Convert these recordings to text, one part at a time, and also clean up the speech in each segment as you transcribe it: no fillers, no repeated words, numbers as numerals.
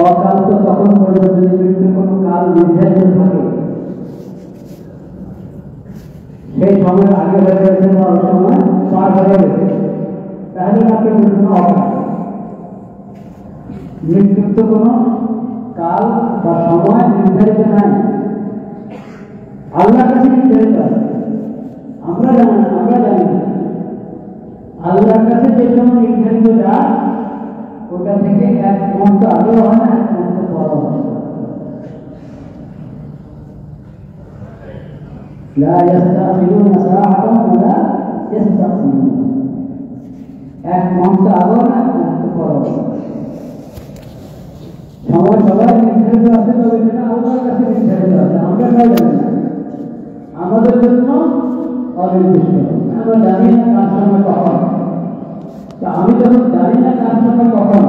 অকাল তো তখন পর্যন্ত যদি মৃত্যুর কোনো কাল নির্ধারিত থাকে, সেই সময়ের আগে হয়ে গেছে বা ওই সময় পার হয়ে গেছে, তাহলে আপনি বলছেন অকাল। মৃত্যুর তো কোনো কাল বা সময় নির্ধারিত নাই, আল্লাহর কাছে নির্ধারিত আছে। আমরা জানি না, আল্লাহর কাছে যে সময় নির্ধারিত যায় ওটা থেকে এক মুহূর্ত আগেও হয় না, এক মুহূর্ত পরও হয় না। লা ইস্তাখিরুনা সাআতান ওয়ালা ইস্তাকদিমুন, এক মুহূর্ত আগেও না, এক মুহূর্ত পরও হয় না। সময় সবাই নির্ধারিত আছে, তবে সেটা আল্লাহর কাছে নির্ধারিত আছে, আমরা কেউ জানি না। আমাদের জন্য অনির্দিষ্ট, আমরা জানি না কার সময় কখন। তা আমি যখন জানি না কার সময় কখন,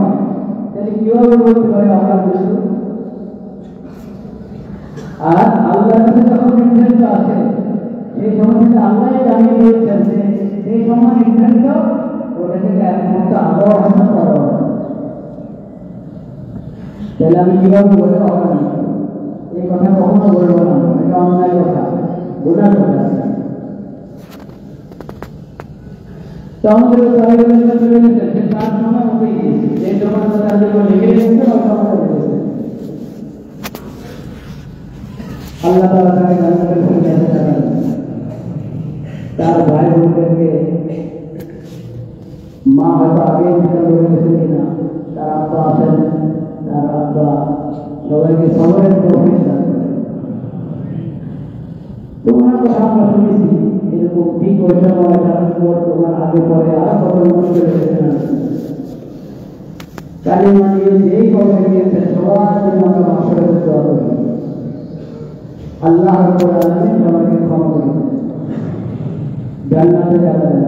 তাহলে কিভাবে বলতে পারি অকাল মৃত্যু? আর আল্লাহর কাছে যখন নির্ধারিত আছে, সেই সময় থেকে আল্লাহ জানিয়ে দিয়েছেন যে সেই সময় নির্ধারিত, ওটা থেকে এক মুহূর্ত আগেও হয় না, পরও হয় না। তাহলে আমি কিভাবে বলে অকাল মৃত্যু? এই কথা কখনো বলবো না, এটা অন্যায় কথা, গুনার কথা। তো আমাদের চলে গেছে, তার সময় হতেই গিয়েছে, যে সময় তার জন্য লেগে গেছে ওই সময় হয়ে গেছে। আল্লাহ তাআলা তাকে জান্নাতের মধ্যে রাখেন। তার ভাই বোনদেরকে মা হয়তো আগে চিন্তা করে গেছে কিনা, তার আব্বা আছেন, তার আব্বা সবাইকে সবাই তৌফিক দান করেন। তোমার কথা আমরা শুনেছি, এরকম ঠিক ওই সময় তোমার আগে পরে আরো কত মনে করে গেছেন। কালিমা নিয়ে যেই কবরে গিয়েছেন সবার জন্য আমরা মাশাআল্লাহ দোয়া করি, আল্লাহ রাব্বুল আলামিন সবাইকে ক্ষমা করে দেন, জান্নাতে যাওয়া যায়।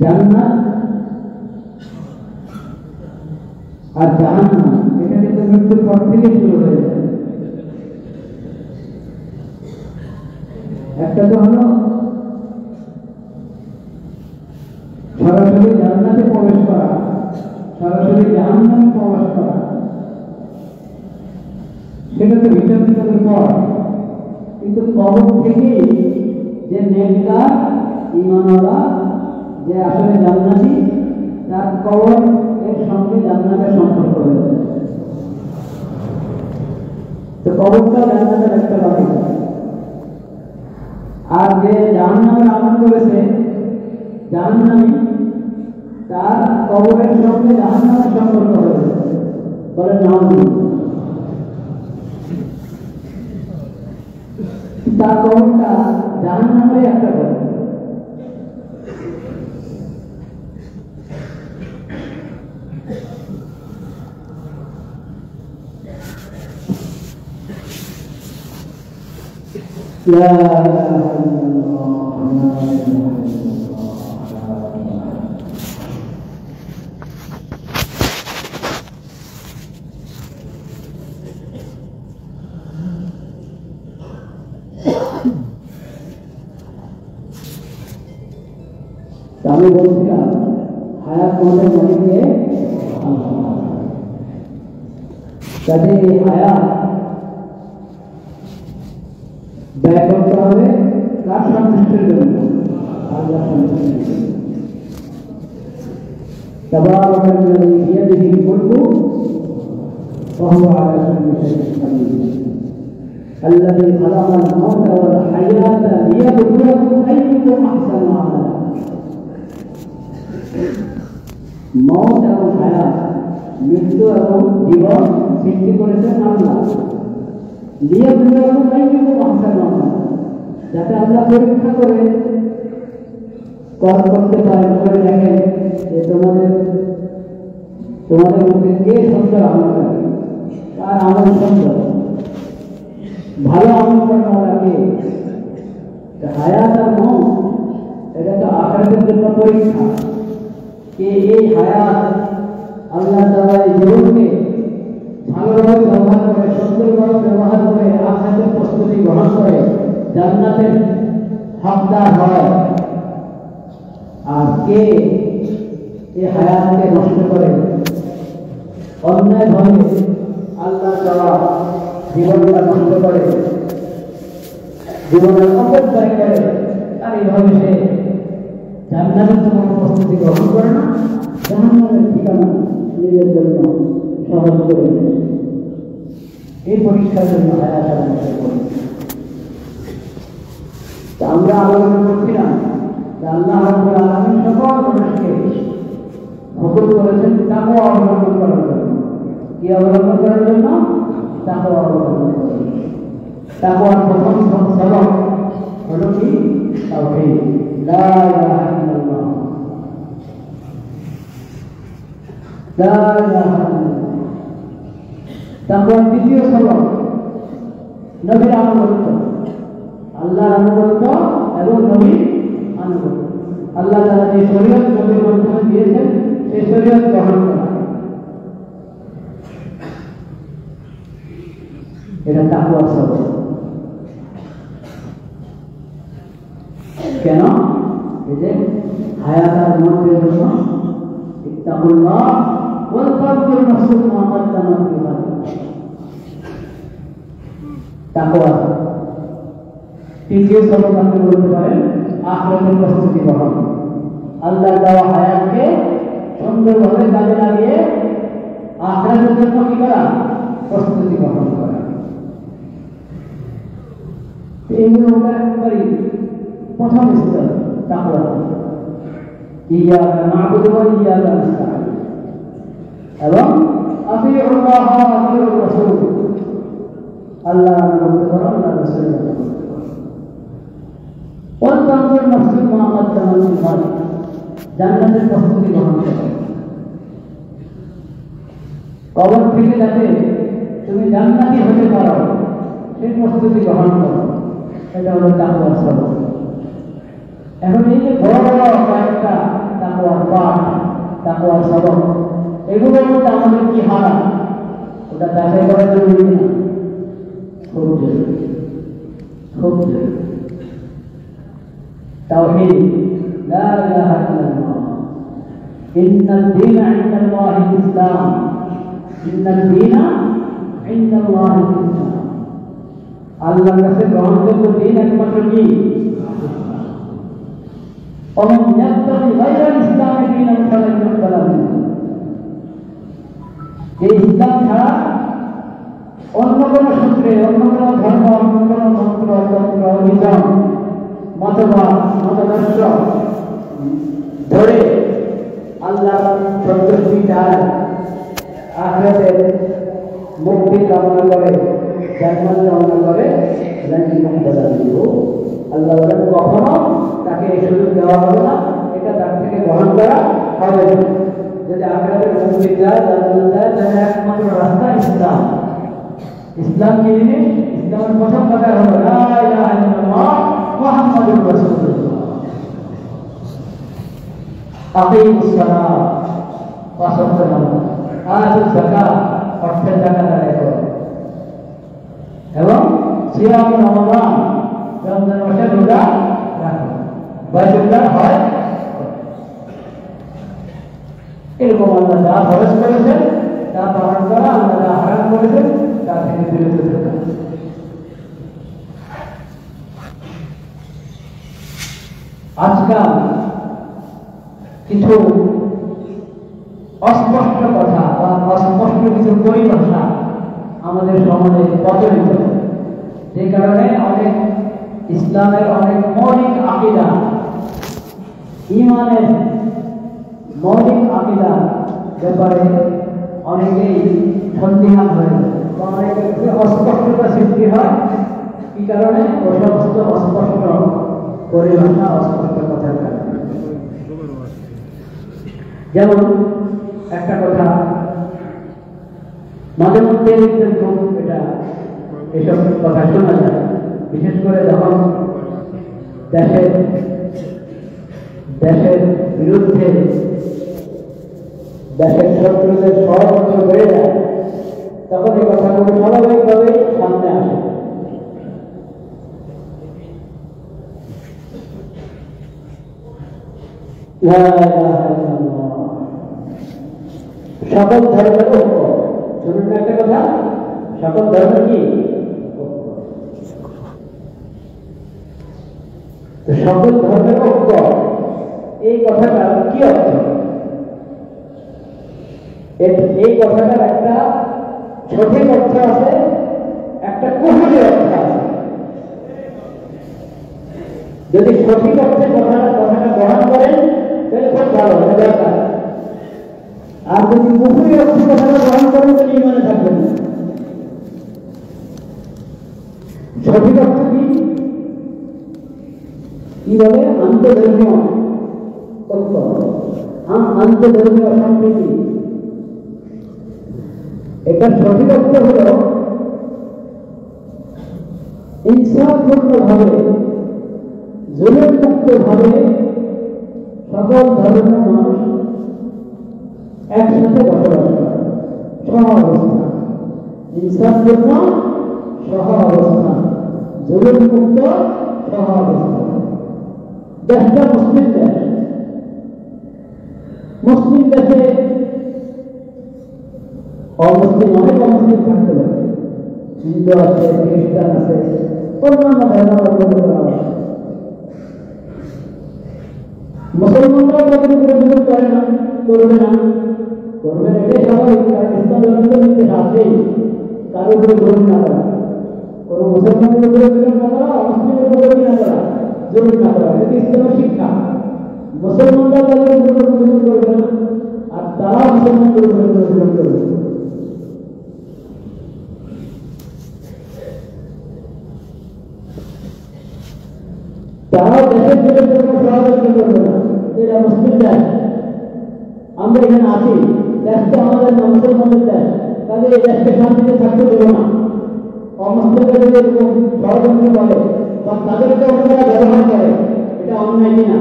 জান্নাত আর জাহান্নাম এটা কিন্তু মৃত্যুর পর থেকে শুরু হয়ে যায়। একটা তো হলো সরাসরি জান্নাতে প্রবেশ করা, সরাসরি জাহান্নামে প্রবেশ করা, সেটা তো হিসাব কিতাবের পর। কিন্তু কবর থেকেই যে নেককার ঈমানওয়ালা, যে আসলে জান্নাতি, তার কবর এর সঙ্গে জান্নাতের সম্পর্ক হয়ে যায়। তো কবরটা জান্নাতের একটা বাকি। আর যে জাহান্নামের আমল করেছে, জাহান্নামী, তার কবরের সঙ্গে জাহান্নামের সম্পর্ক হয়েছে, বলে নাউজুবিল্লাহ। তার কবরটা জাহান্নামের একটা কবর। لا إله إلا الله لا إله إلا الله। আমি বলছিলাম হায়াত মনের মালিককে কাজে এই হায়াত ব্যয় করতে হবে কার সন্তুষ্টির জন্য? আল্লাহ সন্তুষ্টির জন্য। তাবারাকাল্লাযী বিয়াদিহিল মুলকু ওয়া হুয়া আলা কুল্লি শাইইন কাদির। আল্লাযী খালাকাল মাউতা ওয়াল হায়াতা লিয়াবলুয়াকুম আইয়ুকুম আহসানু আমালা। মওত এবং হায়াত, মৃত্যু এবং জীবন সৃষ্টি করেছেন আল্লাহ। লিয়াবলুয়াকুম আইয়ুকুম আহসানু আমালা, যাতে আল্লাহ পরীক্ষা করে করতে পারেন, করে দেখেন যে তোমাদের মধ্যে কে সুন্দর আমল করে, কার আমল সুন্দর, ভালো আমল করা কে। হায়াত আর মওত এটা তো আখিরাতের জন্য পরীক্ষা। কে এই হায়াত আল্লাহ তাআলা এই জীবনকে ভালোভাবে ব্যবহার করে, সুন্দরভাবে ব্যবহার করে আখিরাতের প্রস্তুতি গ্রহণ করে জান্নাতের হকদার হয়, আর কে এই হায়াতকে নষ্ট করে অন্য অন্যায়ভাবে আল্লাহ দেওয়া জীবনটা নষ্ট করে, জীবনের অপব্যয় করে, আর এইভাবে সে জান্নাতের কোনো প্রস্তুতি গ্রহণ করে না, জাহান্নামের ঠিকানা নিজের জন্য সহজ করে নেয়। এই পরীক্ষার জন্য হায়াত আল্লাহকে করি। আমরা আলোচনা করছিলাম যে আল্লাহ রাব্বুল আলামিন সকল মানুষকে হুকুম করেছেন তাকওয়া অবলম্বন করার জন্য। কি অবলম্বন করার জন্য? তাকওয়া অবলম্বন করার জন্য। তাকওয়ার প্রথম সবক হলো কি? তাওহীদ, লা ইলাহা ইল্লাল্লাহ, লা ইলাহা ইল্লাল্লাহ। তাকওয়ার দ্বিতীয় সবক নবীর আনুগত্য, আল্লাহর আনুগত্য এবং নবীর আনুগত্য। আল্লাহ তাআলা যে শরীয়ত নবীর মাধ্যমে দিয়েছেন সেই শরীয়ত গ্রহণ করা, এটা তাকওয়ার সবক। কেন? এই যে হায়াত আর মৌতের জন্য ইত্তাকুল্লাহ ওয়াল তানজুর নাফসুম মা কদ্দামাত লিগাদ। তাকওয়া তৃতীয় সবক আপনি বলতে পারেন আখিরাতের প্রস্তুতি গ্রহণ। আল্লাহর দেওয়া হায়াতকে সুন্দরভাবে কাজে লাগিয়ে আখিরাতের জন্য কি করা? প্রস্তুতি গ্রহণ করা। এইগুলো আমরা একবারই প্রথম স্তর তাকওয়া। ইয়াকা না'বুদু ওয়া ইয়াকা নাস্তাঈন এবং আতিউল্লাহ ওয়া আতিউর রাসূল, আল্লাহর আনুগত্য করো, আল্লাহর রাসূলের আনুগত্য করো। ওয়াল তানজুর নাফসুম মা কদ্দামাত লিগাদ, জান্নাতের প্রস্তুতি গ্রহণ করো। কবর থেকে যাতে তুমি জান্নাতি হতে পারো সেই প্রস্তুতি গ্রহণ করো, এটা হলো তাকওয়ার সবক। এখন এই যে বড় বড় কয়েকটা তাকওয়ার পাঠ, তাকওয়ার সবক, এগুলোর মধ্যে আমাদের কি হারা ওটা যাচাই করা জরুরি না? খুব জরুরি, খুব জরুরি। তাওহীদ, লা ইলাহা ইল্লাল্লাহ, ইন্নাদ দীনা ইনদাল্লাহিল ইসলাম, ইন্নাদ দীনা ইনদাল্লাহিল ইসলাম। আল্লাহর কাছে গ্রহণযোগ্য দিন একমাত্র কি? ومن يبتغي غير الإسلام دينا فلن يقبل منه। এই ইসলাম ছাড়া অন্য কোনো সূত্রে, অন্য কোনো ধর্ম, অন্য কোনো মন্ত্র, তন্ত্র, নিজাম, মতবাদ, মতাদর্শ ধরে আল্লাহ সন্তুষ্টি চায়, আখিরাতের মুক্তি কামনা করে, জান্নাত কামনা করে, আল্লাহ বলেন কখনো তাকে এই সুযোগ দেওয়া হবে না, এটা তার থেকে গ্রহণ করা হবে না। যদি আখিরাতের মুক্তি চায়, জান্নাত চায়, তাহলে একমাত্র রাস্তা ইসলাম। ইসলাম কি জিনিস? ইসলামের প্রথম কথা হলো লা ইলাহা ইল্লাল্লাহ মুহাম্মাদুর রাসূলুল্লাহ। আকিমুস সালাত, পাঁচ ওয়াক্ত নামাজ, আতুজ যাকাত, অর্থের যাকাত আদায় করো, এবং সিয়াম রমাদান, রমজান মাসে রোজা রাখো, বাইতুল্লাহ হজ। এরকম আল্লাহ যা ফরজ করেছেন তা পালন করা, আল্লাহ যা হারাম করেছেন তা থেকে বিরত থাকা। আজকাল কিছু অস্পষ্ট কথা বা অস্পষ্ট কিছু পরিভাষা আমাদের সমাজে প্রচলিত, যে কারণে অনেক ইসলামের অনেক মৌলিক আকীদা, ঈমানের মৌলিক আকীদা ব্যাপারে অনেকেই সন্দিহান হয়ে যায়, অনেকের অস্পষ্টতা সৃষ্টি হয়। কি কারণে? ও সমস্ত অস্পষ্ট পরিভাষা, অস্পষ্ট কথার কারণে। যেমন একটা কথা মাঝে মধ্যে এটা এসব কথা শোনা যায়, বিশেষ করে যখন দেশের বিরুদ্ধে দেশের শত্রুদের ষড়যন্ত্র বেড়ে যায়, তখন এই কথাগুলো স্বাভাবিকভাবেই সামনে আসে। সকল ধর্মের ঐক্য, সকল ধর্ম কি? সকল ধর্মের ঐক্য, এই কথাটা কি অর্থ? এই কথাটার একটা সঠিক অর্থ আছে, একটা কুহুরি অর্থ আছে। যদি সঠিক অর্থে কথাটা গ্রহণ করেন তাহলে খুব ভালো দরকার, আর যদি কুহুরি অর্থে কথাটা গ্রহণ করেন তাহলে ইমানে থাকবেন না। সঠিক অর্থ কি বলে? আন্তঃধর্মীয় ঐক্য, আন্তঃধর্মীয় সম্প্রীতি। এটার সঠিক অর্থ হল ইনসাফপূর্ণ ভাবে, জুলুম মুক্ত ভাবে সকল ধর্মের মানুষ একসাথে বসবাস করে, সহাবস্থান। ইনসাফপূর্ণ সহাবস্থান, জুলুম মুক্ত সহাবস্থান। দেশটা মুসলিম দেশ, মুসলিম দেশে অমুসলিম, অনেক অমুসলিম থাকতে পারে, হিন্দু আছে, খ্রিস্টান আছে, অন্যান্য ধর্মাবলম্বী আছে। মুসলমানরাও তাদের উপরে জুলুম করে না, করবে না, করবে না, এটাই স্বাভাবিক। ইসলাম ধর্মের নির্দেশ আছেই কারোর উপরে জুলুম না করা, কোনো মুসলমানের উপরে জুলুম না করা, অমুসলিমের উপরে না করা, জুলুম না করা, এটা ইসলামের শিক্ষা। মুসলমানরা তাদের উপরে জুলুম করবে না, আর তারা মুসলমানদের উপরে জুলুম করবে। তারাও দেশের জন্য সহযোগিতা করবে না। এটা মুসলিম দেশ, আমরা এখানে আছি, দেশ তো আমাদের না, মুসলমানদের দেশ, তাহলে এই দেশকে শান্তিতে থাকতে দেবো না। অমুসলিমরা যদি এরকম ষড়যন্ত্র করে বা তাদেরকে অন্যরা ব্যবহার করে, এটা অন্যায় কিনা?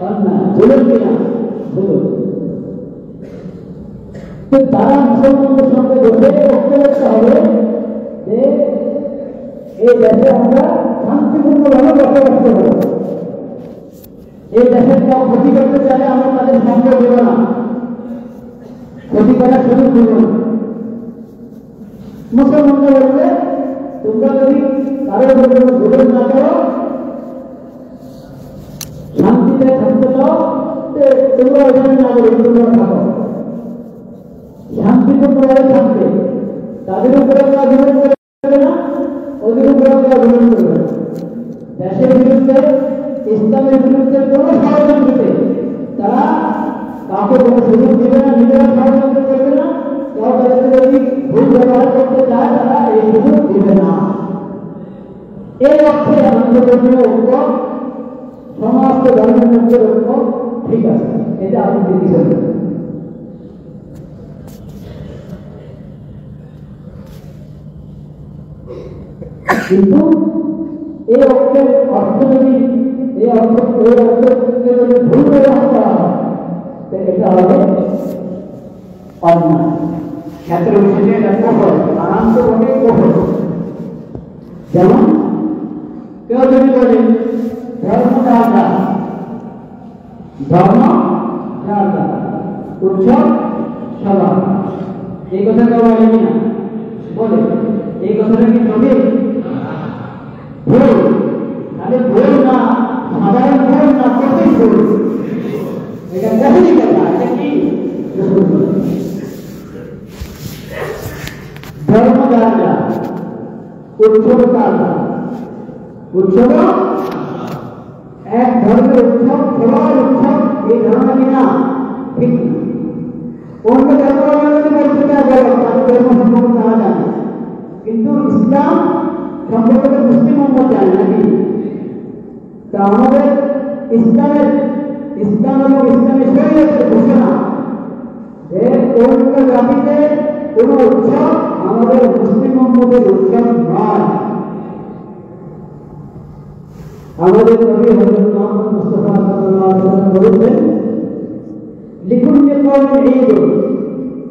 অন্যায়। জুলুম কিনা? জুলুম। তারা মুসলমানদের সঙ্গে বসে ঐক্যবদ্ধ হবে যে এই দেশে আমরা শান্তিপূর্ণভাবে বসবাস করব। এই দেশের কেউ ক্ষতি করতে চাইলে আমরা তাদের সঙ্গে দেব না, ক্ষতি করার সুযোগ দেব না। মুসলমানরা বলবে তোমরা যদি কারোর উপরে জুলুম না করো, শান্তিতে থাকতে চাও, তোমরা ওখানে না বলি, তোমরা থাকো শান্তিপূর্ণভাবে থাকবে। তাদের উপরে ওরা জুলুম করবে না, ওদের উপরে ওরা জুলুম করবে না। দেশের বিরুদ্ধে, ইসলামের বিরুদ্ধে কোন ষড়যন্ত্রতে তারা কাউকে কোনো সুযোগ দেবে না, নিজেরা ষড়যন্ত্র করবে না। কেউ তাদেরকে যদি ভুল ব্যবহার করতে চায় তারা এই সুযোগ দেবে না। এই অর্থে আন্তর্ধর্মীয় ঐক্য, সমস্ত ধর্মের মধ্যে ঐক্য ঠিক আছে, এটা আপনি দেখেছেন। কিন্তু এই অর্থের অর্থ যদি ভুল ব্যবহার করা হয়, এটা হবে অন্যায়। ক্ষেত্র হিসেবে এটা কঠোর, আনন্দ বটে কঠোর। যেমন কেউ যদি বলে ধর্ম আলাদা, ধর্ম আলাদা, উৎসব সভা, এই কথা কেউ বলে কিনা? বলে। এই কথাটা কি সঠিক? ভুল। তাহলে ভুল না, সাধারণ ভুল না, কঠিন ভুল। এটা কঠিন কথা। এটা কি? ধর্ম আলাদা, উৎসব আলাদা। উৎসব এক ধর্মের উৎসব, সবার উৎসব, এই ধারণা কিনা ঠিক না। অন্য ধর্মাবলম্বী বলতে তাদের ধর্ম সম্পর্কে তারা জানে, কিন্তু ইসলাম সম্পর্কে মুসলিম উম্মত জানে নাকি? তা আমাদের ইসলাম এবং ইসলামী শরীয়তের ঘোষণা যে অন্য জাতিতে কোন উৎসব আমাদের মুসলিম উম্মতের উৎসব নয়। আমাদের নবী হযরত মুহাম্মদ মুস্তাফা সাল্লাল্লাহু আলাইহি ওয়াসাল্লাম বলেছেন, লিকুল্লি কওমিন ঈদ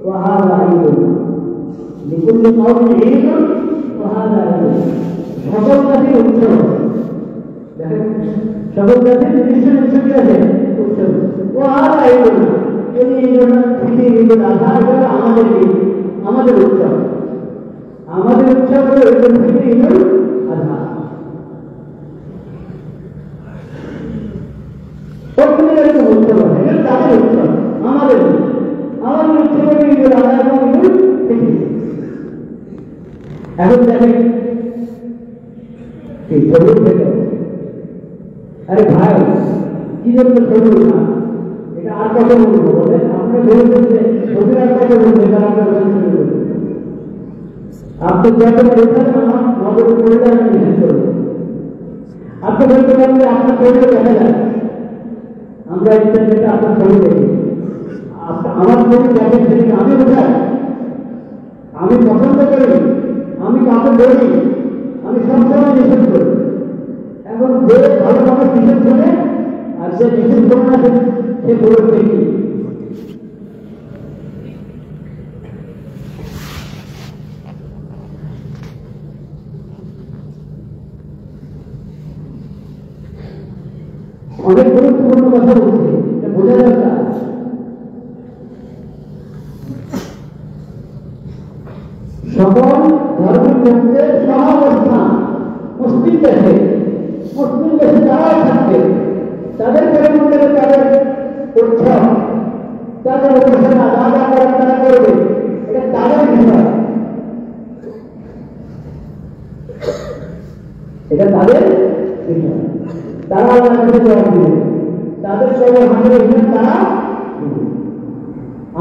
ওয়া হাযা ঈদ, লিকুল্লি কওমিন ঈদ ওয়া হাযা ঈদ। সকল জাতির উৎসব, দেখেন সকল জাতির নিজস্ব উৎসব আছে, উৎসব। ওয়া হাযা ঈদ, এই ঈদুল ফিতর, ঈদুল আযহা, আমাদের ঈদ, আমাদের উৎসব। হলো ঈদুল ফিতর, ঈদুল আযহা। প্রত্যেকের একটা উৎসব আছে, এটা তাদের উৎসব, আমাদের উৎসব হলো ঈদুল আযহা এবং ঈদুল ফিতর। এখন দেখেন এই ছবি থেকে, আরে ভাই কি জন্য ছবি না, এটা আর কত বলবো বলেন? আপনি বলছেন যে ছবি আর কত বলবো, এটা আমরা আপনি যখন বলছেন আমার নজর পড়লে আমি বিশ্বাস করবো। আপনি বলতে পারলে আপনার ছবি দেখা যায়, আমরা ইন্টারনেটে আপনার ছবি দেখি, আমার ছবি দেখেন সেদিকে আমি বোঝাই, আমি পছন্দ করি, আমি কাউকে বলি, আমি সবসময় নিষেধ করি। এখন যে ভালো মানুষ নিষেধ করে আর যে নিষেধ করে না সে বলে দেখি। অনেক গুরুত্বপূর্ণ কথা বলছে, এটা বোঝা দরকার। সকল ধর্মের মধ্যে সহাবস্থান মুসলিম দেশে যারাই থাকবে তাদের পরিমণ্ডলে তাদের উৎসব, তাদের উপাসনা যা যা করার তারা করবে, এটা তাদের বিষয়, এটা তাদের বিষয়। তারা আল্লাহর কাছে জবাব দিবে, তাদের সঙ্গে আমাদের বিষয় তারা।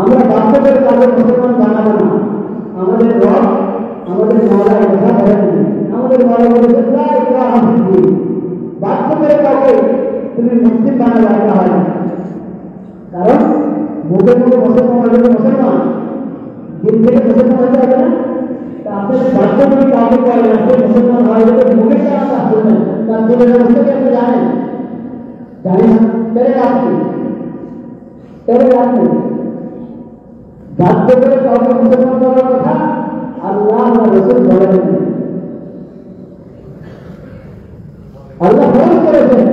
আমরা বাস্তবের তাদের মুসলমান বানাবো না। আমাদের রব আমাদের মাওলার কথা বলেন, আমাদের মাওলা বলেছেন লা ইলাহা ইল্লাল্লাহ। বাস্তবের কাউকে তুমি মুসলিম বানাতে রাখা হয় না, কারণ মুখে মুখে মুসলমান হলে মুসলমান, দিন থেকে মুসলমান হতে হবে না। তা আপনাদের বাস্তবে কাউকে বলেন আপনি মুসলমান হয়ে গেলে মুখে কেন তা শুনবেন, তার দিনের অবস্থা কি আপনি জানেন? জানেন না? তাহলে আপনি বাধ্য করে কাউকে মুসলমান করার কথা আল্লাহ রাসূল বলেন। আল্লাহ ফরজ করেছেন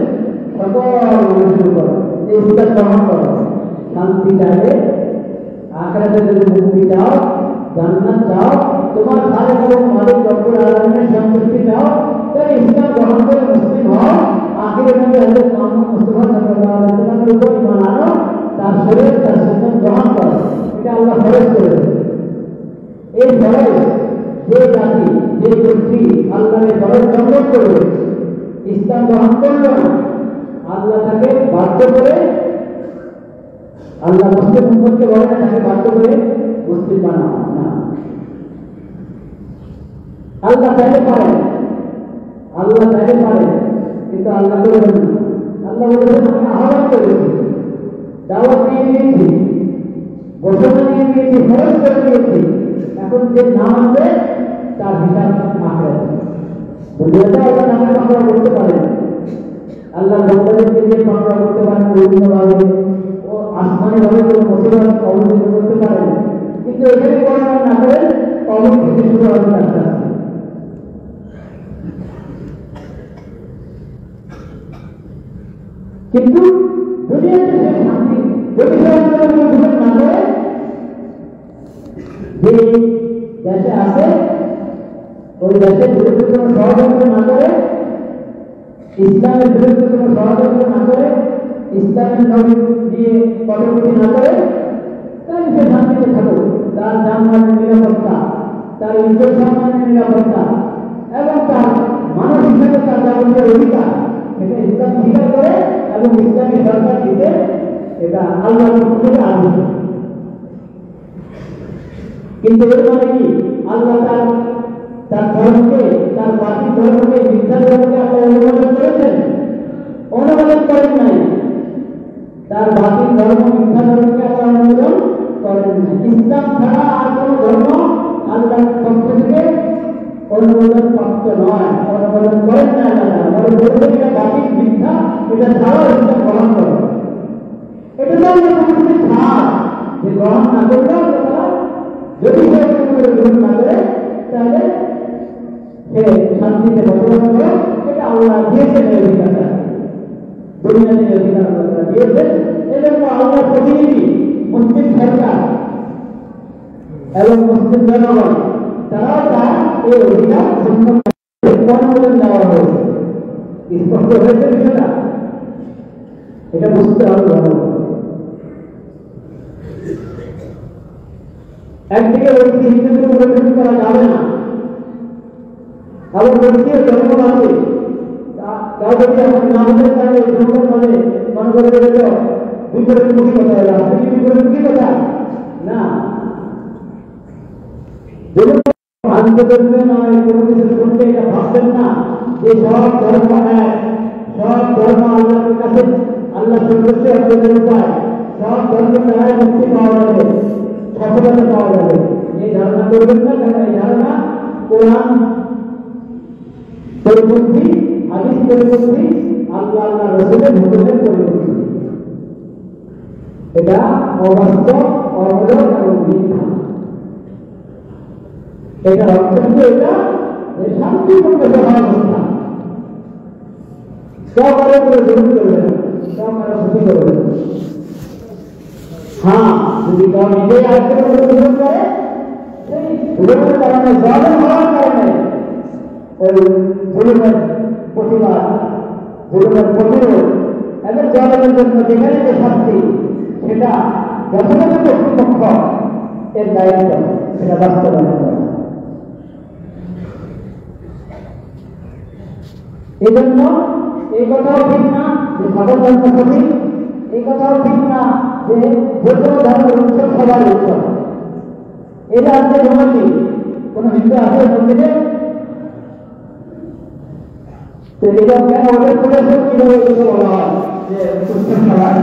সকল মানুষের উপর এই ইসলাম গ্রহণ করো, শান্তি চাইলে, আখিরাতে যদি মুক্তি চাও, জান্নাত চাও, তোমার খালেক এবং মালিক রব্বুল আলামিনের সন্তুষ্টি চাও, তাহলে ইসলাম গ্রহণ করে মুসলিম হও। আখিরাতে হযরত মুহাম্মদ মুস্তাফা সাল্লাল্লাহু আলাইহি ওয়াসাল্লামের উপর ঈমান আনো, তার শরীয়ত তার সুন্নাত গ্রহণ করো, এটা আল্লাহ ফরজ করেছেন। এই ফরজ যে জাতি যে গোষ্ঠী আল্লাহর ফরজ লঙ্ঘন করবে, ইসলাম গ্রহণ করবে না, আল্লাহ তাকে বাধ্য করে, আল্লাহ মুসলিম উম্মতকে বলে না তাকে বাধ্য করে মুসলিম বানাও না। আল্লাহ চাইলে পারেন, কিন্তু আল্লাহ বলেছেন না। আল্লাহ বলেছেন আমি আহ্বান করেছি, দাওয়াত দিয়ে দিয়েছি, ঘোষণা দিয়ে দিয়েছি, ফরজ করে দিয়েছি, এখন যে না মানবে তার হিসাব আখিরাতে। দুনিয়াতে আল্লাহ নামে পাকড়া করতে পারেন, আল্লাহ বন্দাদেরকে দিয়ে পাকড়া করতে পারেন বিভিন্নভাবে, ও আসমানি ভাবে কোনো মুসিবত অবতীর্ণ করতে পারেন, কিন্তু এখানে বর্ণনা না করেন কবর থেকে শুরু হবে আস্তে আস্তে। কিন্তু দুনিয়াতে সে শান্তি যদি না করে, যে দেশে আছে ওই দেশের বিরুদ্ধে কোনো ষড়যন্ত্র না করে, ইসলামের বিরুদ্ধে কোনো ষড়যন্ত্র না করে, ইসলামের নবী দিয়ে কটূক্তি না করে, তাহলে সে শান্তিতে থাকুক। তার জানমালের নিরাপত্তা, তার ইজ্জত সম্মানের নিরাপত্তা এবং তার মানব হিসেবে তার যাবতীয় অধিকার, সেটা ইসলাম স্বীকার করে এবং ইসলামী সরকার দিতে, এটা আল্লাহর পক্ষ থেকে আদেশ। কিন্তু এর মানে কি আল্লাহ তার ধর্মকে, তার বাকি ধর্মকে, মিথ্যা ধর্মকে আল্লাহ অনুমোদন করেছেন? অনুমোদন করেন নাই। তার বাকি ধর্ম, মিথ্যা ধর্মকে আল্লাহ অনুমোদন করেন নাই। ইসলাম ছাড়া আর কোন ধর্ম আল্লাহর পক্ষ থেকে অনুমোদন প্রাপ্ত নয়, অনুমোদন করেন না আল্লাহ। বলে এটা বাকি মিথ্যা, এটা ছাড়াও ইসলাম গ্রহণ করো। এটা তো আমরা ছাড় যে গ্রহণ না করলেও যদি গ্রহণ না করে তাহলে সে শান্তিতে বসবাস করে, এটা আল্লাহ দিয়েছেন এই অধিকারটা, দুনিয়াতে এই অধিকার আল্লাহ দিয়েছেন। এজন্য আল্লাহ প্রতিনিধি মুসলিম সরকার এবং মুসলিম জনগণ তারা তার এই অধিকার শূন্য অনুমোদন দেওয়া হয়েছে। স্পষ্ট হয়েছে বিষয়টা, এটা বুঝতে হবে। একদিকে বলছি হিন্দুদের পরিবর্তন করা যাবে না, আবার বলছি জনগণ আছে তাও যদি এখন না হতে পারে জনগণ মানে মনে করে গেল বিপরীতমুখী কথা হলো, আপনি কি বিপরীতমুখী কথা না, আন্তর্জাতিক নয় কোনো কিছু শুনতে এটা ভাববেন না যে সব ধর্ম এক, সব ধর্ম আল্লাহর কাছে আল্লাহ সন্তুষ্টি অর্জনের উপায়, সব ধর্মের দ্বারা মুক্তি পাওয়া যাবে, সফলতা পাওয়া যাবে, এই ধারণা করবেন না। কারণ এই ধারণা কোরআন পরিপন্থী, হাদিস পরিপন্থী, আল্লাহ আল্লাহ রসুলের হুকুমের পরিপন্থী। এটা অবাস্তব, অমূলক এবং মিথ্যা। এটা অর্থ হচ্ছে এটা শান্তিপূর্ণ সহাবস্থা, সকালে করে গ্রহণ করবে না, সকালে ক্ষতি করবে না। হ্যাঁ, যদি কেউ নিজেই আরেকটা গ্রহণ করে সেই গ্রহণের কারণে জালেম হওয়ার কারণে ওই জুলুমের প্রতিবাদ, জুলুমের প্রতিরোধ এবং জালেমের জন্য যেখানে যে শাস্তি সেটা যথাযথ কর্তৃপক্ষ এর দায়িত্ব সেটা বাস্তবায়ন করা। এই জন্য এই কথাও ঠিক না যে স্বাগতযন্ত্র সঠিক, এই কথাও ঠিক না যে যে কোনো ধরনের উৎসব সবার উৎসব। এটা আজকে জমাটি কোনো হিন্দু আছে মন্দিরে, তো এটা কেন ওদের করেছে কিভাবে বলা হয় যে উৎসব সবার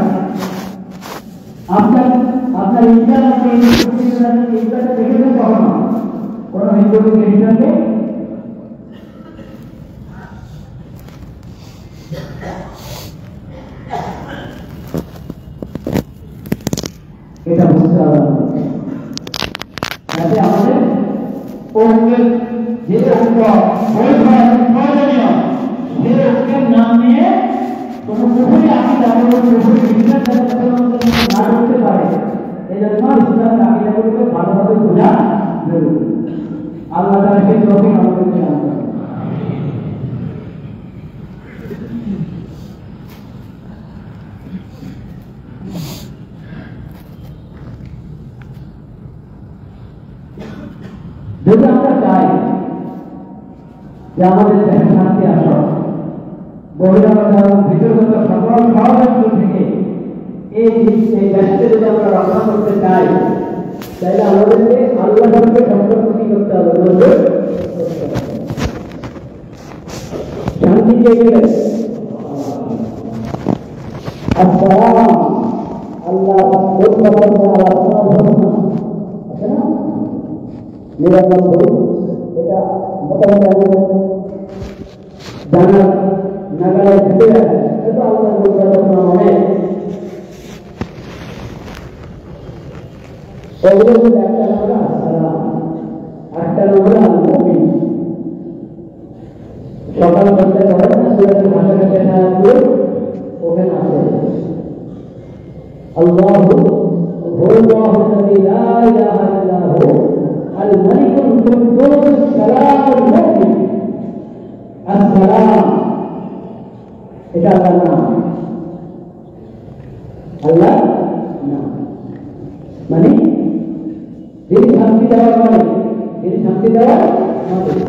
আপনার আপনার ইন্টার ইন্টারটা দেখেছেন কখনো কোনো হিন্দু ইন্টারকে? এটা বুঝতে হবে যাতে আমাদের অঙ্গের যে অঙ্গ প্রয়োজনীয় সে অঙ্গের নাম নিয়ে কোনো পুকুরে আকিদা কোনো পুকুরে বিশ্বাস না করতে পারে। এই জন্য ইসলামের আকিদাগুলোকে ভালোভাবে বোঝা জরুরি। আল্লাহ তাআলা সেই তৌফিক আমাদেরকে দান করেন। যদি আমরা চাই যে আমাদের দেশে শান্তি আসক, বহিরাগত এবং ভিতরগত সকল ষড়যন্ত্র থেকে এই দেশকে যদি আমরা রক্ষা করতে চাই, তাহলে আমাদেরকে আল্লাহর সঙ্গে সম্পর্ক কি করতে হবে? শান্তি কে গেলে আসসালাম আল্লাহ আছে না নিরানব্বই, এটা মোটামুটি জানার নাগালের ভিতরে আছে। এটা আল্লাহ অনেক ওগুলো কিন্তু একটা নম্বর আসসালাম, আটটা নম্বর আল-মুমিন। সকাল করতে পারেন না সূরাতুল হাসরের শেষ আয়াতগুলো ওখানে আছে আল্লাহু হুয়াল্লাহুল্লাযী লা ইলাহা ইল্লা হু الملك القدوس السلام المؤمن السلام। এটা আল্লাহর নাম, আল্লাহ নাম মানে যিনি শান্তি দেওয়ার মালিক, যিনি শান্তি দেওয়ার মালিক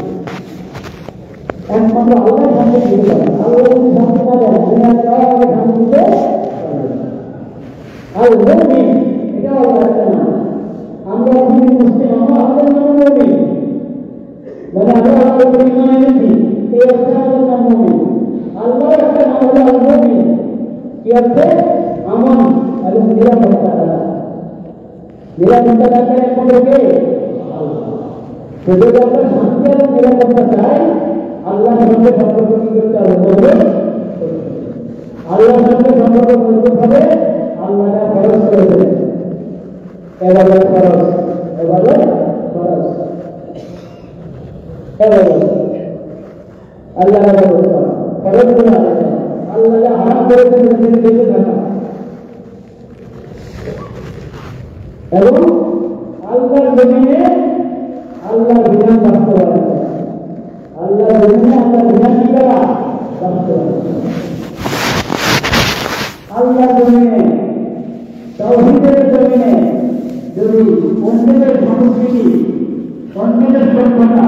একমাত্র আল্লাহ শান্তি দিতে পারেন। আল্লাহ যদি শান্তি না দেন দুনিয়াতে শান্তি দিতে আর মুমিন এটা আল্লাহর একটা নাম। আমরা মুসলিম, আমরা আমাদের নাম মুমিন, মানে আমরা আল্লাহর ইমান এনেছি, এই অর্থে আমাদের নাম মুমিন। আল্লাহর একটা নাম হলো আল-মুমিন, কি অর্থে? আমন এবং নিরাপত্তা দাতা। নিরাপত্তা দাতা একমাত্র কে? তো যদি আমরা শান্তি এবং নিরাপত্তা চাই, আল্লাহর সঙ্গে সম্পর্ক কি করতে হবে? আল্লাহর সঙ্গে সম্পর্ক করতে হবে, আল্লাহটা ফরজ করে দেবে। এবারে ফরজ, এবারে ফরজ, এবারে আল্লাহ ফরজ গুলো আল্লাহ হারাম করেছেন বেঁচে থাকা এবং আল্লাহর জমিনে আল্লাহর বিধান বাস্তবায়ন করা, আল্লাহ জমিনে আল্লাহ বিধান করা বাস্তবায়ন করা, আল্লাহ জমিনে তাওহীদের জমিনে যদি অন্যদের সংস্কৃতি, অন্যদের সভ্যতা,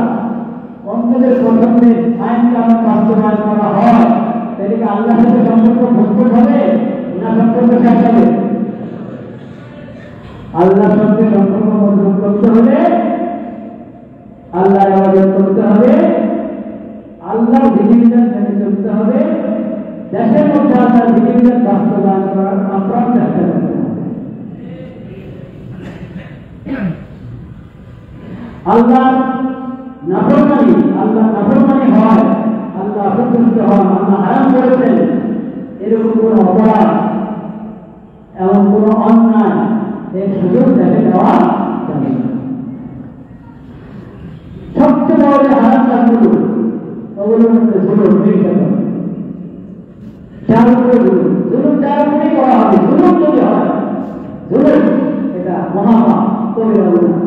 অন্যদের পছন্দের আইন কানুন বাস্তবায়ন করা হয়, তাহলে কি আল্লাহর সাথে সম্পর্ক মজবুত হবে না সম্পর্ক শেষ হবে? আল্লাহর সাথে সম্পর্ক মজবুত করতে হলে আল্লাহর ইবাদত করতে হবে, আল্লাহর বিধিবিধান মেনে চলতে হবে, দেশের মধ্যে আল্লাহর বিধিবিধান বাস্তবায়ন করার আপ্রাণ চেষ্টা করতে হবে। আল্লাহ নাফরমানি হয়, আল্লাহ অসন্তুষ্ট হন, আল্লাহ হারাম করেছেন, এরকম কোন অপরাধ, এমন কোন অন্যায় এর সুযোগ দেখে দেওয়া যাবে না। সবচেয়ে বড় যে হারাম কাজগুলো, ওগুলোর মধ্যে জুলুম, নির্যাতন, যার উপরে জুলুম যার উপরেই করা হবে, জুলুম যদি হয়, জুলুম এটা মহাপাপ, কবিরা গুনাহ,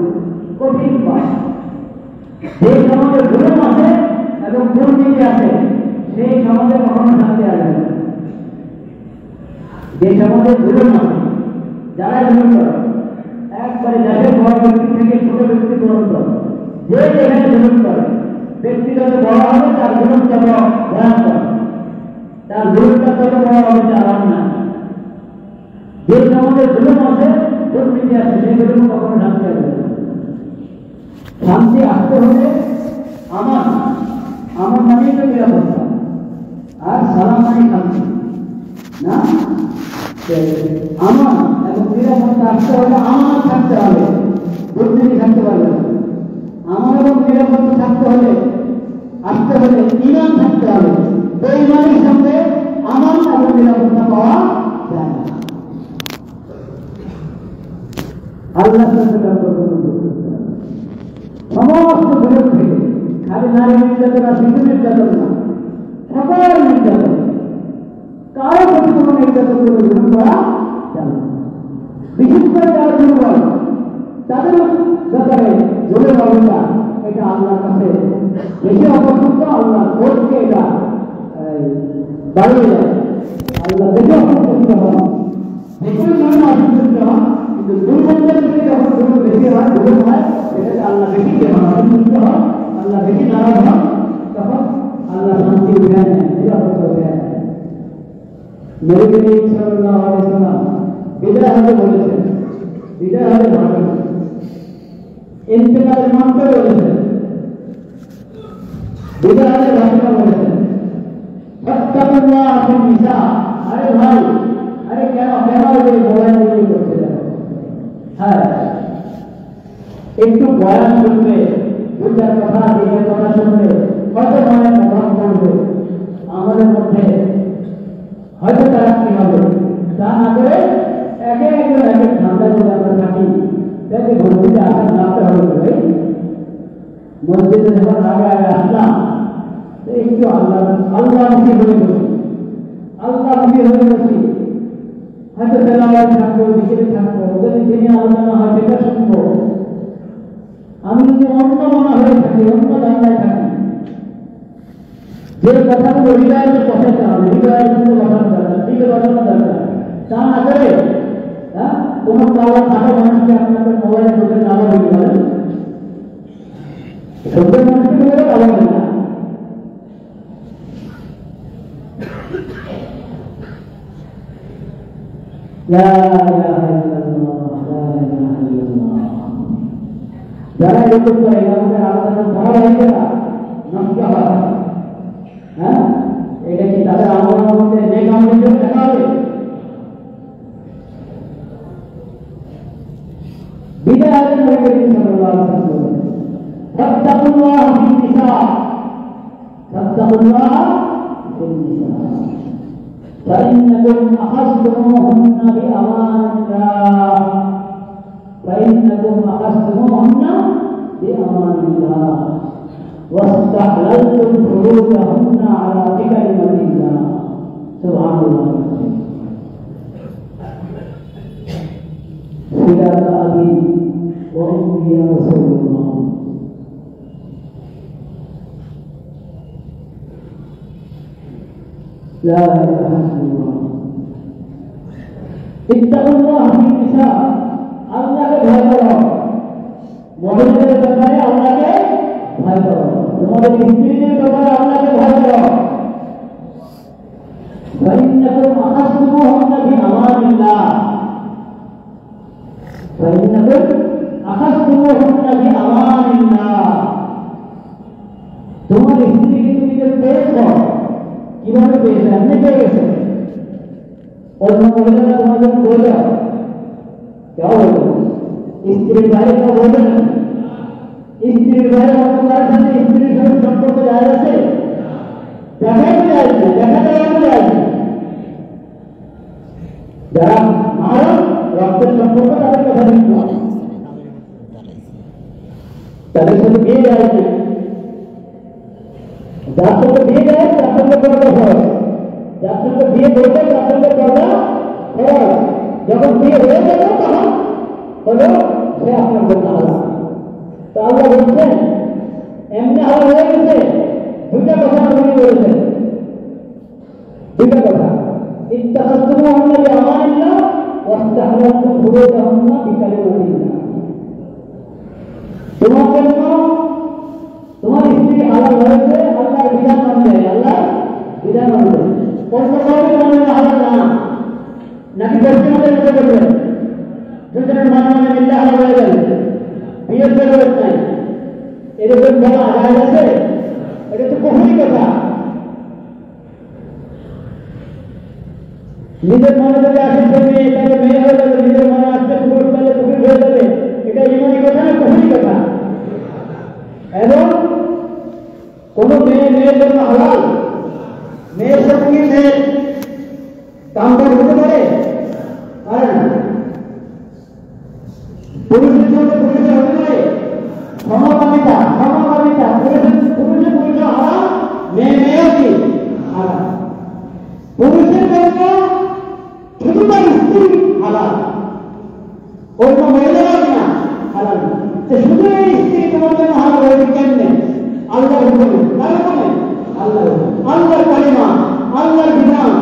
কঠিন পাপ। যে সমাজে জুলুম আছে এবং দুর্নীতি আছে, সেই সমাজে কখনো শান্তি আসবে না। যে সমাজে জুলুম আছে, যারা জুলুম করে, একবারে দেশের বড় ব্যক্তি থেকে ছোট ব্যক্তি পর্যন্ত যে যেখানে জুলুম করে, ব্যক্তি যত বড় হবে তার জুলুম তত ভয়ঙ্কর, তার জুলুমটা তত বড় হবে, তার না। যে সমাজে জুলুম আছে, দুর্নীতি আছে, সেই জুলুম কখনো শান্তি আসবে না। শান্তি আসতে হলে আমার মানেই তো নিরাপত্তা, আর সালাম মানে শান্তি না। আমার এবং নিরাপত্তা আসতে হলে আমার থাকতে হবে, দুর্নীতি থাকতে পারবে না। আমার এবং নিরাপত্তা থাকতে হলে ঈমান থাকতে হবে, বেঈমানের সঙ্গে আমার এবং নিরাপত্তা পাওয়া যায় না। আল্লাহর সাথে সমস্ত জগৎ থেকে, খালি নারী নির্যাতন আর শিশু নির্যাতন না, সকল নির্যাতন, কারো প্রতি কোনো নির্যাতন করে গ্রহণ করা যাবে না। বিশেষ করে যারা দুর্বল, তাদের ব্যাপারে জোরে অবস্থা, এটা আল্লাহর কাছে বেশি অপছন্দ, আল্লাহ কোর্টকে এটা বাড়িয়ে দেয়। আল্লাহ বেশি অসন্তুষ্ট হন, বেশি জন্য অসন্তুষ্ট হন, কিন্তু দুর্বলদের থেকে যখন জন্য বেশি হয়, জুলুম হয়, এটাকে আল্লাহ বেশি যখন অসন্তুষ্ট হন, আল্লাহ বেশি নারাজ হন, তখন আল্লাহ শান্তি উঠে নেয়, নিরাপত্তা উঠে নেয়। নবী করিম সাল্লাল্লাহু আলাইহি ওয়াসাল্লাম বিদায় হতে বলেছেন, বিদায় হতে ভাষণ, ইন্তেকালের মন্ত্র বলেছেন, বিদায় হতে ভাষণ বলেছেন, ফাত্তাকুল্লাহ ফিন নিসা। আরে ভাই, আরে কেন এই মোবাইল দিয়ে করতে যাবো? হ্যাঁ, একটু বয়ান শুনবে, দুটার কথা, দিনের কথা শুনবে, হয়তো মনে প্রভাব পড়বে, আমাদের মধ্যে হয়তো তারা কি হবে, তা না করে একে একজন এক এক ঠান্ডা যদি আমরা থাকি, তাকে মসজিদে আসার নামতে হবে। ভাই, মসজিদে যখন আগে আসলাম, একটু আল্লাহমুখী হয়ে বসি, আল্লাহমুখী হয়ে বসি, হয়তো তেলাওয়াত থাকবো, জিকির থাকবো, ওদের যিনি আলোচনা হয় সেটা শুনবো। আমি যদি অন্য মনে হয়ে থাকি, অন্য জায়গায় থাকি, যে কথাগুলো হৃদয়ের বসাতে হবে, হৃদয়ের মধ্যে বসানো দরকার, দিকে বসানো দরকার, তা না করে কোনো কালো খাটো মানুষকে আপনাদের মোবাইলে ঢুকে কালো হয়ে গেলেন, সত্য মানুষকে ঢুকে কালো হবে না। যারা এরকম করে আমাদের আলোচনা করা হয়ে গেল নষ্ট হয়, হ্যাঁ, এটা কি তাদের আমলের মধ্যে নেক আমলের জন্য দেখা হবে? বিদায় আছেন নবী করিম সাল্লাল্লাহু আলাইহি ওয়াসাল্লাম, ফাত্তাকুল্লাহ ফিন নিসা, ফাত্তাকুল্লাহ ফিন নিসা, ফাইন্নাকুম আখাযতুমুহুন্না বিআমানিল্লাহ, ফাইন্নাকুম আখাযতুমুহুন্না বিআমানিল্লাহ واستحللتم فروجهن على كلمة الله سبحان الله فداك أبي وأمي يا رسول الله লা ইলাহা ইল্লাল্লাহ। ইত্তাকুল্লাহ ফিন নিসা, আল্লাহকে ভয় করো, মহিলাদের ব্যাপারে আল্লাহকে ভয় করো, তোমাদের স্ত্রীদের ব্যাপারে আল্লাহকে ভয় করো। فإنكم أخذتموهن بأمان الله، فإنكم أخذتموهن بأمان الله। তোমার স্ত্রীকে তুমি যে পেয়েছো, কিভাবে পেয়েছো? এমনি পেয়ে গেছে? অন্য মহিলারা তোমার জন্য বলল, কেউ বলল স্ত্রীর বাইরে কেউ বলল না? স্ত্রীর বাইরে অন্য কার সাথে স্ত্রীর সাথে সম্পর্ক যায় আছে? দেখাই তো যায় না, দেখা দেওয়া যায় না। যারা মারণ রক্তের সম্পর্ক তাদের কথা লিখতে হবে, তাদের সাথে বিয়ে যায় না। যার সঙ্গে বিয়ে যায় তার সঙ্গে পর্দা খরচ, যার সঙ্গে বিয়ে করবে তার সঙ্গে পর্দা খরচ। যখন বিয়ে হয়ে যাবে তখন হলো সে আপনার বন্ধা হল। তো আল্লাহ বলছেন এমনি হাল হয়ে গেছে। দুইটা কথা আপনি বলেছেন, দুইটা কথা। ইত্তাখাযতুমুহুন্না বিআমানিল্লাহ ওয়াস্তাহলালতুম ফুরুজাহুন্না বিকালিমাতিল্লাহ। তোমার জন্য তোমার স্ত্রী হালাল হয়েছে আল্লাহর বিধান অনুযায়ী, আল্লাহর বিধান অনুযায়ী। অন্য কাউকে মানলে হালাল না, নাকি পশ্চিমাদের মতো করবে দুজনের মানলে মিললে হালাল হয়ে যাবে, বিয়ের জরুরত নাই, এরকম বলা আদায় আছে? এটা তো কুফরি কথা। নিজের মনে যদি আসে মেয়ে তাহলে মেয়ে হয়ে যাবে, নিজের মনে আসছে পুরুষ তাহলে পুরুষ হয়ে যাবে, এটা ইমানি কথা না কুফরি কথা? এবং কোন মেয়ের জন্য হালাল, মেয়ের সঙ্গে মেয়ের কামকাজ হতে পারে? পারে না। পুরুষের সঙ্গে পুরুষের হতে পারে? সমকামিতা, সমকামিতা, পুরুষে হারাম, মেয়েও কি হারাম। পুরুষের জন্য শুধু তার স্ত্রী হালাল, অন্য মহিলারাও কিনা হালাল। শুধু এই স্ত্রী তোমার জন্য হালাল হয়েছে কেমনে? আল্লাহর হুকুমে, কার হুকুমে? আল্লাহর কালিমা, আল্লাহর বিধান।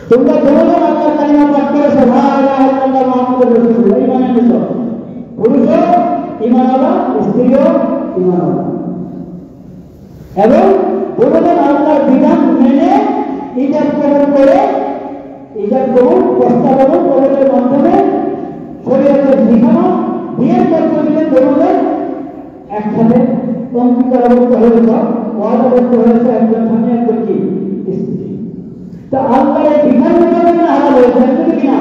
তোমরা দুজন আল্লাহর কালিমা পাঠ করেছো, লা ইলাহা ইল্লাল্লাহ মুহাম্মাদুর রাসূলুল্লাহ, ঈমান এনেছো। পুরুষও ঈমানওয়ালা, স্ত্রীও ঈমানওয়ালা। এবং দুজন আল্লাহর বিধান মেনে ইজাব কবুল করে, ইজাব কবুল প্রস্তাবন কবুলের মাধ্যমে শরীয়তের শিখানো বিয়ের তথ্য দিলে দুজনের একসাথে অঙ্গীকারাবদ্ধ হয়েছে, ওয়াদাবদ্ধ হয়েছে, একজন স্বামী একজন কি স্ত্রী। তা আল্লাহর এই বিধান মোতাবেক হালাল হয়েছে, একজন কিনা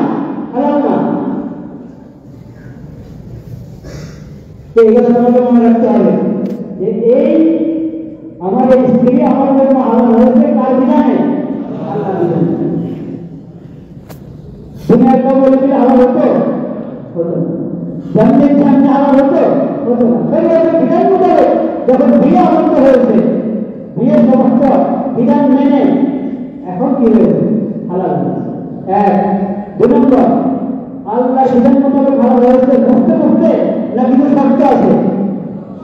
হালাল না। তো এগুলো তোমাকে মনে রাখতে হবে যে এই আমার এই স্ত্রী আমার জন্য হালাল হয়েছে কার বিধানে? আল্লাহর বিধানে। দুনিয়ার কেউ বলে দিলে হালাল হতো? হতো না। জন্মের সামনে হালাল হতো? হতো না। শরীয়তের বিধান মোতাবেক যখন বিয়ে আবদ্ধ হয়েছে, বিয়ের সমস্ত বিধান মেনে এখন কি হয়েছে? হালাল হয়েছে। এক। দুই নম্বর, আল্লাহর বিধান মোতাবেক হালাল হয়েছে বুঝতে বুঝতে না কিছু শর্ত আছে?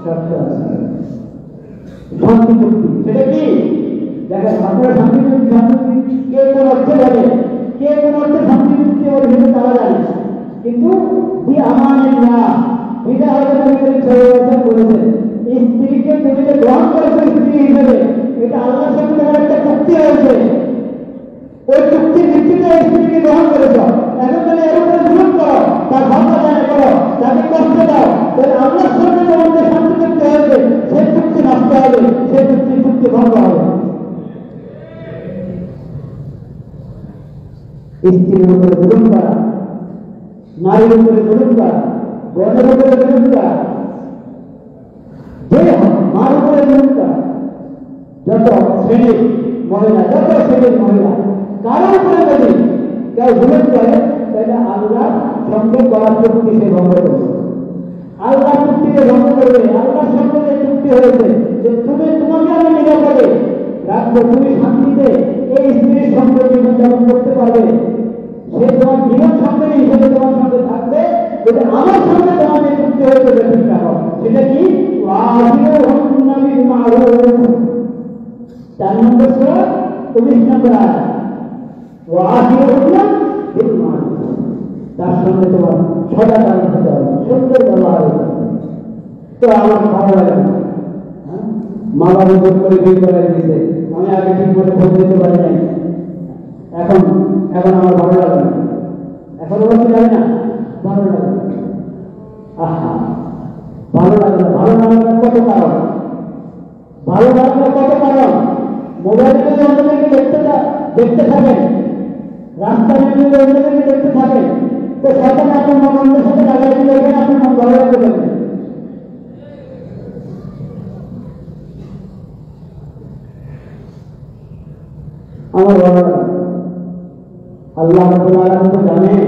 শর্ত আছে। শান্তি চুক্তি, সেটা কি? দেখেন আপনারা শান্তি চুক্তি, শান্তি চুক্তি কে কোন অর্থে বলে, কে কোন অর্থে শান্তি চুক্তি ওর ভিতরে তারা জানে, কিন্তু বিআমানিল্লাহ বিধা হলে নবী করিম সাল্লাল্লাহু আলাইহি ওয়াসাল্লাম বলেছেন স্ত্রীকে তুমি যে গ্রহণ করেছো স্ত্রী হিসেবে, এটা আল্লাহর সাথে তোমার একটা চুক্তি হয়েছে। ওই চুক্তির ভিত্তিতে স্ত্রীকে গ্রহণ করেছো। এখন তুমি এর উপরে জুলুম করো, তার ভাষা জানা করো, তাকে কষ্ট দাও, তাহলে আল্লাহর সঙ্গে তোমাদের শান্তি চুক্তি হয়েছে, সেই চুক্তি নষ্ট হবে, সেই চুক্তি ভঙ্গ হবে। স্ত্রীর উপরে জুলুম করা, নারীর উপরে জুলুম করা, বর্ণের উপরে জুলুম করা, যে মার উপরে জুলুম করা, যত শ্রেণীর মহিলা, যত শ্রেণীর মহিলা কারো উপরে যদি কেউ জুলুম করে তাহলে আল্লাহর সঙ্গে করার চুক্তি সে ভঙ্গ করবে। আল্লাহ চুক্তিকে ভঙ্গ করবে। আল্লাহর সঙ্গে যে চুক্তি হয়েছে যে তুমি তোমাকে আমি নিরাপদে রাখবো, তুমি শান্তিতে এই স্ত্রীর সঙ্গে জীবনযাপন করতে পারবে, সে তোমার জীবন সঙ্গে হিসেবে তোমার সঙ্গে থাকবে, যেটা আমার সঙ্গে তোমার যে চুক্তি হয়েছে ঠিক রাখো। সেটা কি? তার নম্বর সূরা 19 নম্বর আয়াত ওয়াআশিরুহুন্না বিল মারুফ তার সঙ্গে তোমার সদাচরণ হতে হবে সুন্দর ব্যবহার হতে হবে তো আমার ভালো লাগে না মা বাবা জোর করে বিয়ে করে দিয়েছে আমি আগে ঠিক মতো খোঁজ দিতে পারি নাই এখন আমার ভালো লাগে না এখন বলতে লাগে না ভালো লাগে আহা ভালো লাগে না ভালো লাগার কত কারণ ভালো লাগার কত কারণ মোবাইলে অন্যকে দেখতে থাকেন রাস্তায় অন্যকে দেখতে থাকেন তো শয়তান আপনার মন অন্যের সাথে লাগাই দিলে এখানে আপনার মন ভালো লাগতে পারবে আমার ভালো লাগে আল্লাহ রাব্বুল আলামিন তো জানেন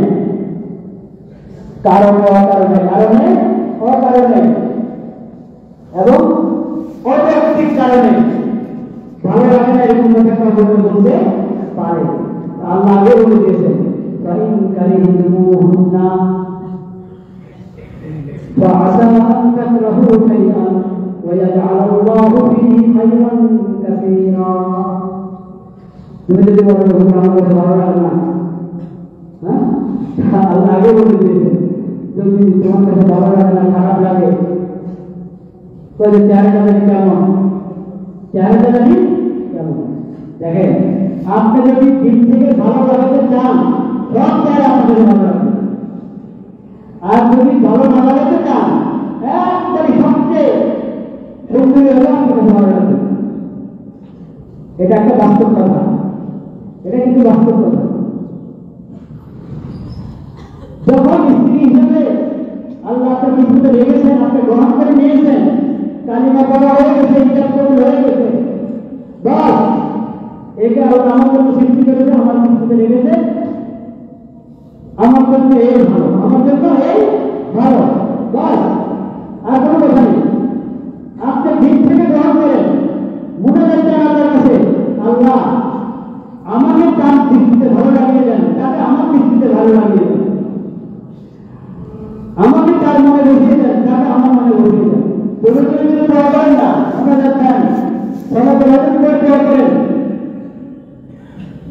কারণে অকারণে এবং অযৌক্তিক কারণে ভালো লাগে না এরকম একটা বলতে পারে আল্লাহ আগে বলে দিয়েছেন ফাইন কারিহিমুহুন্না ফাআসা আন তাকরাহু শাইআন ওয়া ইয়াজআলুল্লাহু ফীহি খায়রান কাসীরা তুমি যদি বলো আমাদের ভালো লাগে না হ্যাঁ আল্লাহ আগে বলে দিয়েছেন যদি তোমার কাছে ভালো লাগে না খারাপ লাগে তাহলে চেহারাটা কেমন দেখেন আপনি যদি দিন থেকে ভালো লাগাতে চান সব চেহারা আপনাদের ভালো লাগবে আর যদি ভালো না লাগাতে চান একবারে সবচেয়ে সুন্দরী হলে আপনাদের ভালো লাগবে এটা একটা বাস্তব কথা এটা কিন্তু বাস্তব কথা যখন স্ত্রী হিসেবে আল্লাহ আপনার কিছুতে রেখেছেন আপনি গ্রহণ করে নিয়েছেন কালিমা পড়া হয়ে গেছে হিজাব কবুল হয়ে গেছে বাস একে আল্লাহ আমার জন্য সৃষ্টি করেছে আমার কিছুতে রেখেছে আমার জন্য এই ভালো আমার জন্য এই ভালো বাস আর কোনো কথা নেই আপনি দিক থেকে গ্রহণ করেন মনে রাখবেন আল্লাহর কাছে আল্লাহ আমাকে তার দৃষ্টিতে ভালো লাগিয়ে দেন তাকে আমার দৃষ্টিতে ভালো লাগিয়ে দেন আমাকে তার মনে বসিয়ে দেন তাকে আমার মনে বসিয়ে দেন পবিত্র দোয়া করেন না আপনারা জানেন সবাই পবিত্র করে দোয়া করেন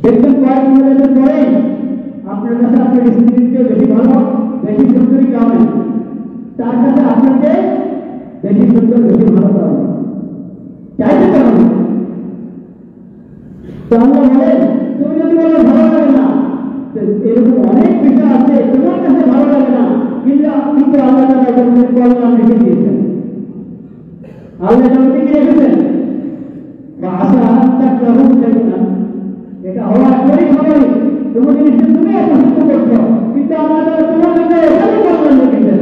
দেখবেন কয়েক মিনিটের পরেই আপনার কাছে আপনার স্ত্রীর চেয়ে বেশি ভালো বেশি সুন্দরী কামে তার কাছে আপনাকে বেশি সুন্দর বেশি ভালো কামে চাইতে কেমন তো আমরা বলেন তুমি যদি বলো ভালো লাগে না এরকম অনেক বিষয় আছে তোমার কাছে ভালো লাগে না কিন্তু আল্লাহ তাআলা তোমাদের কল্যাণ রেখে দিয়েছেন আল্লাহ তোমাকে কি রেখেছেন আশা তাকরাহু শাইআন এটা হওয়া একবারই স্বাভাবিক তোমার জিনিসটা তুমি এত সুস্থ করছো কিন্তু আল্লাহ তাআলা তোমার জন্য এখানে কল্যাণ রেখেছেন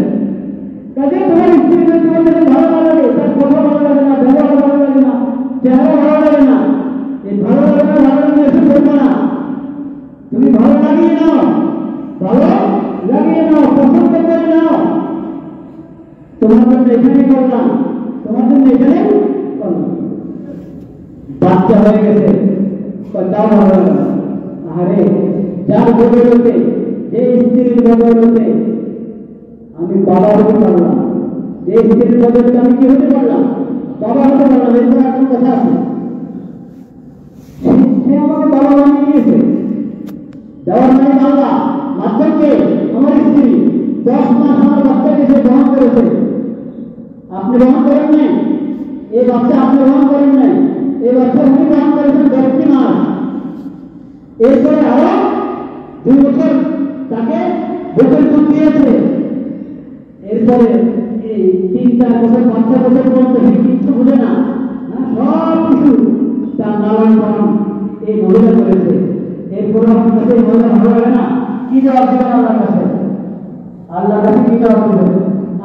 কাজে তোমার স্ত্রী যদি তোমার কাছে ভালো না লাগে তার কথা ভালো লাগে না ব্যবহার ভালো লাগে না চেহারা ভালো লাগে না এই ভালো লাগে না ভালো লাগে এসে করবো না তুমি ভালো লাগিয়ে নাও ভালো লাগিয়ে নাও পছন্দ করে নাও তোমার জন্য এখানে করলাম তোমার জন্য এখানে করলাম বাচ্চা হয়ে গেছে তাও ভালো লাগে না আরে যার বদলতে যে স্ত্রীর বদলতে আমি বাবা হতে পারলাম যে স্ত্রীর বদলতে আমি কি হতে পারলাম বাবা হতে পারলাম এরপর একটা কথা আছে সে আমাকে বাবা বানিয়ে দিয়েছে দেওয়ার মানে আল্লাহ মাধ্যমকে আমার স্ত্রী 10 মাস আমার বাচ্চাকে সে গ্রহণ করেছে আপনি গ্রহণ করেন নাই এই বাচ্চা আপনি গ্রহণ করেন নাই এই বাচ্চা উনি গ্রহণ করেছেন 10 মাস এরপরে আরো 2 বছর তাকে বুকের দুধ দিয়েছে এরপরে এই 3-4 বছর 5 বছর পর্যন্ত কিচ্ছু বুঝে না সব কিছু তার লালন পালন এই মহিলা করেছে এরপরে আপনার কাছে এই মহিলা ভালো লাগে না কি জবাব দেবেন আল্লাহর কাছে আল্লাহর কাছে কি জবাব দেবেন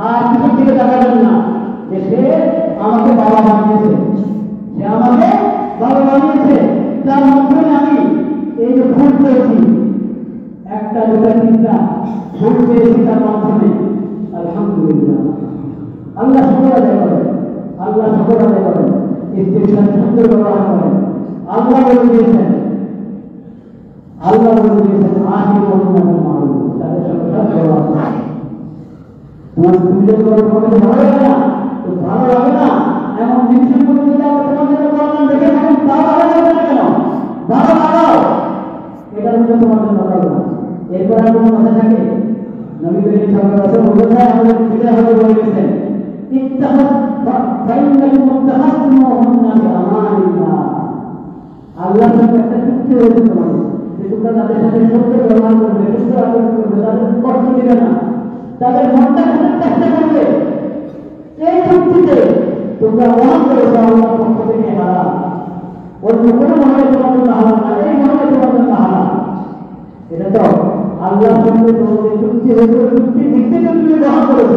আর কিছু দিকে তাকাবেন না যে সে আমাকে বাবা বানিয়েছে সে আমাকে বাবা বানিয়েছে তার মাধ্যমে আমি এই যে ভুল করেছি 1টা 2টা 3টা ভুল পেয়েছি তার মাধ্যমে আলহামদুলিল্লাহ আল্লাহ শুকর আদায় করেন আল্লাহ শুকর আদায় করেন স্ত্রীর সাথে সুন্দর ব্যবহার করেন আল্লাহ বলে দিয়েছেন আশীর্বাদ মারুফ তাদের সাথে ব্যবহার তোমার দুজন তোমাকে ভালো লাগে না তো ভালো লাগে না এমন জিনিসের মধ্যে যদি আমরা তোমাদের কল্যাণ দেখে থাকুন তা ভালো লাগবে আল্লাহ একটা চুক্তি হয়েছে তোমাদের যে তোমরা তাদের সাথে সত্য ব্যবহার করবে, সত্য আচরণ করবে, তাদের কষ্ট দিবে না, তাদের মনটা খুঁজে চেষ্টা করবে। এই চুক্তিতে তোমরা মনে করেছো আল্লাহর পক্ষ থেকে হারাম, অন্য কোনো মনে তোমার জন্য হারাম না, এই মনে তোমার জন্য হারাম। এটা তো আল্লাহর সঙ্গে তোমাদের চুক্তি হয়েছে, চুক্তি দিকতে তুমি গ্রহণ করেছ।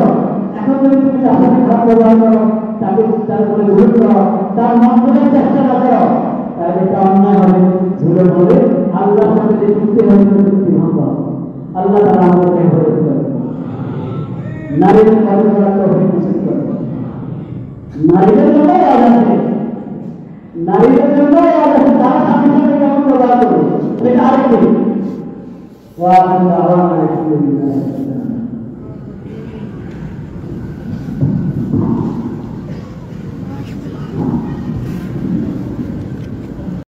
এখন যদি তুমি তার সাথে খারাপ ব্যবহার করো, তাকে তার উপরে ভুল করো, তার মন বোঝার চেষ্টা না করো, তাহলে এটা অন্যায় হবে, ভুল হবে। আল্লাহর সাথে যে চুক্তি হয়েছে চুক্তি ভঙ্গ। আল্লাহ তারা আমাদেরকে হেফাজত করে। নারীদের কাজ করা তো নিষেধ করে। নারীদের জন্যই আজ আছে, নারীদের জন্যই আজ আছে, তারা স্বামীর সাথে কেমন ব্যবহার করবে সেটা আরেকটি।